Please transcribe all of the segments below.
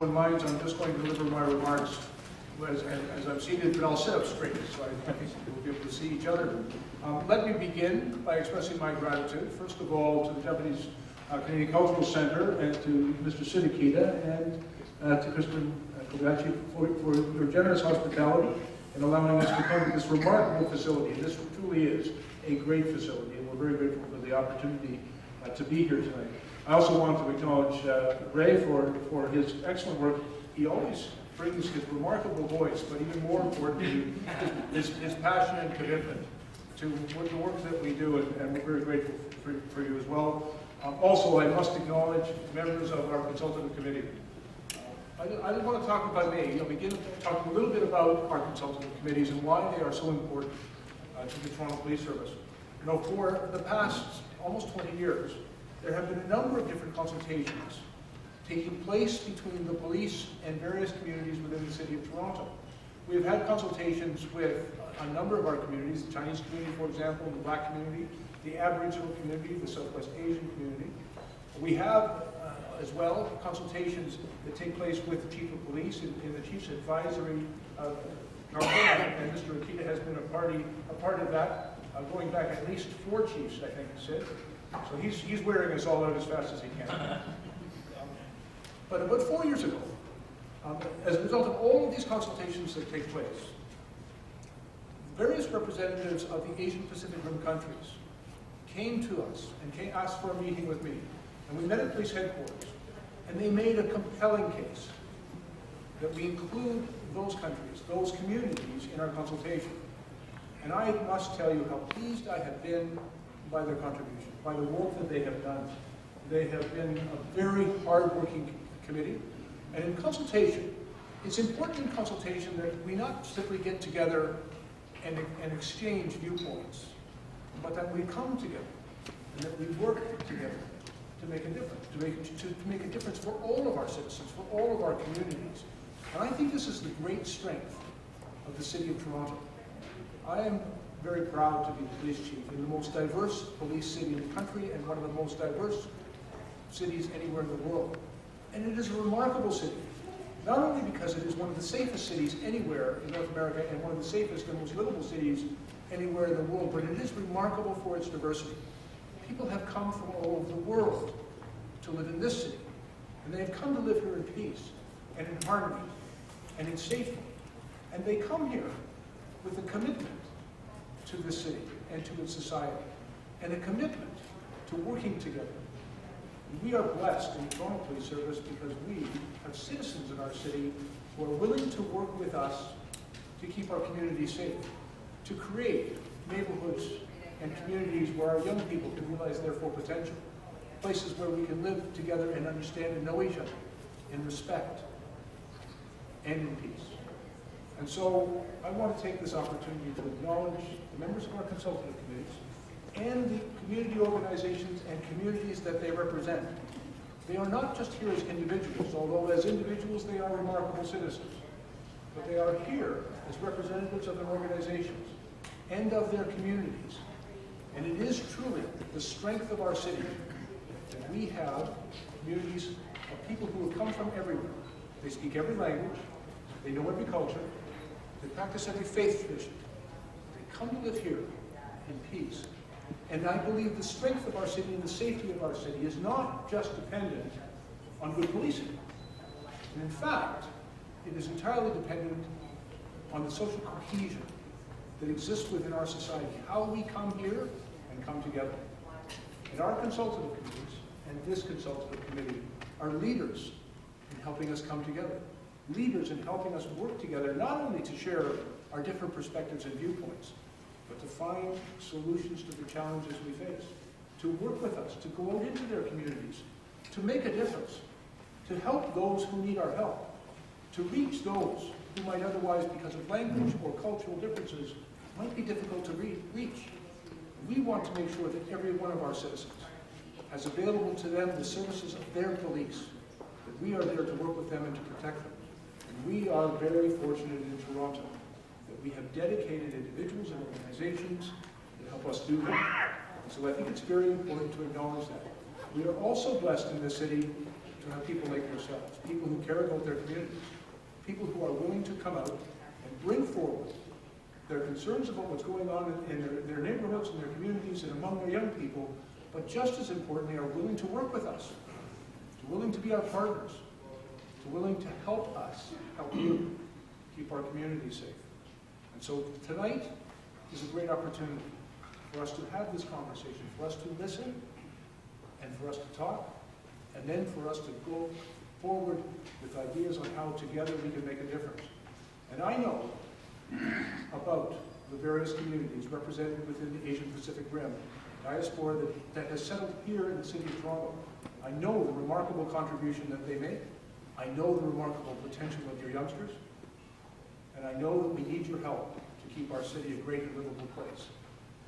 In mind, I'm just going to deliver my remarks as I'm seated, but I'll sit up straight, so I think we'll be able to see each other. Let me begin by expressing my gratitude, first of all, to the Japanese Canadian Cultural Centre and to Mr. Sidikita and to Kristen Kobayashi for your generous hospitality in allowing us to come to this remarkable facility. This truly is a great facility, and we're very grateful for the opportunity to be here tonight. I also want to acknowledge Ray for his excellent work. He always brings his remarkable voice, but even more importantly, his passion and commitment to the work that we do, and we're very grateful for you as well. Also, I must acknowledge members of our consultative committee. I want to talk about me. I'll begin talking a little bit about our consultative committees and why they are so important to the Toronto Police Service. You know, for the past almost 20 years, there have been a number of different consultations taking place between the police and various communities within the city of Toronto. We've had consultations with a number of our communities, the Chinese community, for example, the Black community, the Aboriginal community, the Southwest Asian community. We have as well consultations that take place with the Chief of Police in the Chief's Advisory Council, and Mr. Akita has been a part of that, going back at least 4 chiefs, I think, Sid. So he's wearing us all out as fast as he can. But about 4 years ago, as a result of all of these consultations that take place, various representatives of the Asian Pacific Rim countries came to us and asked for a meeting with me. And we met at police headquarters, and they made a compelling case that we include those countries, those communities in our consultation. And I must tell you how pleased I have been by their contribution, by the work that they have done. They have been a very hard-working committee. And in consultation, it's important in consultation that we not simply get together and exchange viewpoints, but that we come together and that we work together to make a difference, to make a difference for all of our citizens, for all of our communities. And I think this is the great strength of the City of Toronto. I am very proud to be the police chief in the most diverse police city in the country and one of the most diverse cities anywhere in the world. And it is a remarkable city, not only because it is one of the safest cities anywhere in North America and one of the safest and most livable cities anywhere in the world, but it is remarkable for its diversity. People have come from all over the world to live in this city, and they have come to live here in peace and in harmony and in safety. And they come here with a commitment to this city and to its society, and a commitment to working together. We are blessed in the Toronto Police Service because we have citizens in our city who are willing to work with us to keep our communities safe, to create neighborhoods and communities where our young people can realize their full potential, places where we can live together and understand and know each other in respect and in peace. And so I want to take this opportunity to acknowledge the members of our consultative committees and the community organizations and communities that they represent. They are not just here as individuals, although as individuals they are remarkable citizens, but they are here as representatives of their organizations and of their communities. And it is truly the strength of our city that we have communities of people who have come from everywhere. They speak every language, they know every culture, they practice every faith tradition. They come to live here in peace. And I believe the strength of our city and the safety of our city is not just dependent on good policing. And in fact, it is entirely dependent on the social cohesion that exists within our society, how we come here and come together. And our consultative committees and this consultative committee are leaders in helping us come together, leaders in helping us work together, not only to share our different perspectives and viewpoints, but to find solutions to the challenges we face, to work with us, to go out into their communities, to make a difference, to help those who need our help, to reach those who might otherwise, because of language or cultural differences, might be difficult to reach. We want to make sure that every one of our citizens has available to them the services of their police, that we are there to work with them and to protect them. And we are very fortunate in Toronto that we have dedicated individuals and organizations that help us do that. And so I think it's very important to acknowledge that. We are also blessed in this city to have people like yourselves, people who care about their communities, people who are willing to come out and bring forward their concerns about what's going on in their neighborhoods and their communities and among their young people, but just as importantly are willing to work with us, willing to be our partners, willing to help us, help you keep our communities safe. And so tonight is a great opportunity for us to have this conversation, for us to listen, and for us to talk, and then for us to go forward with ideas on how together we can make a difference. And I know about the various communities represented within the Asian Pacific Rim, diaspora that has settled here in the city of Toronto. I know the remarkable contribution that they make. I know the remarkable potential of your youngsters. And I know that we need your help to keep our city a great and livable place.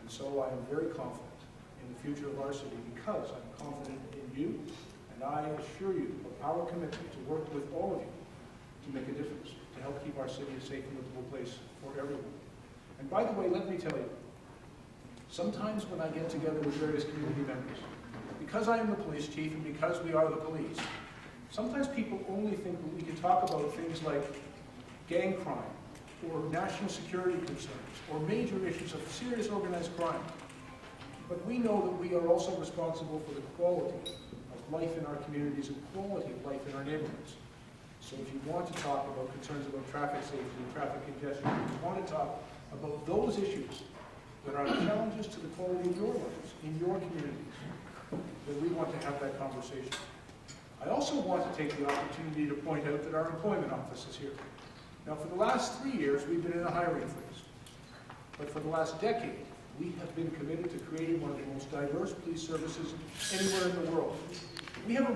And so I am very confident in the future of our city because I'm confident in you, and I assure you of our commitment to work with all of you to make a difference, to help keep our city a safe and livable place for everyone. And by the way, let me tell you, sometimes when I get together with various community members, because I am the police chief and because we are the police, sometimes people only think that we can talk about things like gang crime or national security concerns or major issues of serious organized crime. But we know that we are also responsible for the quality of life in our communities and quality of life in our neighborhoods. So if you want to talk about concerns about traffic safety and traffic congestion, if you want to talk about those issues that are challenges to the quality of your lives in your communities, then we want to have that conversation. I also want to take the opportunity to point out that our employment office is here. Now, for the last 3 years, we've been in a hiring freeze. But for the last decade, we have been committed to creating one of the most diverse police services anywhere in the world. We have a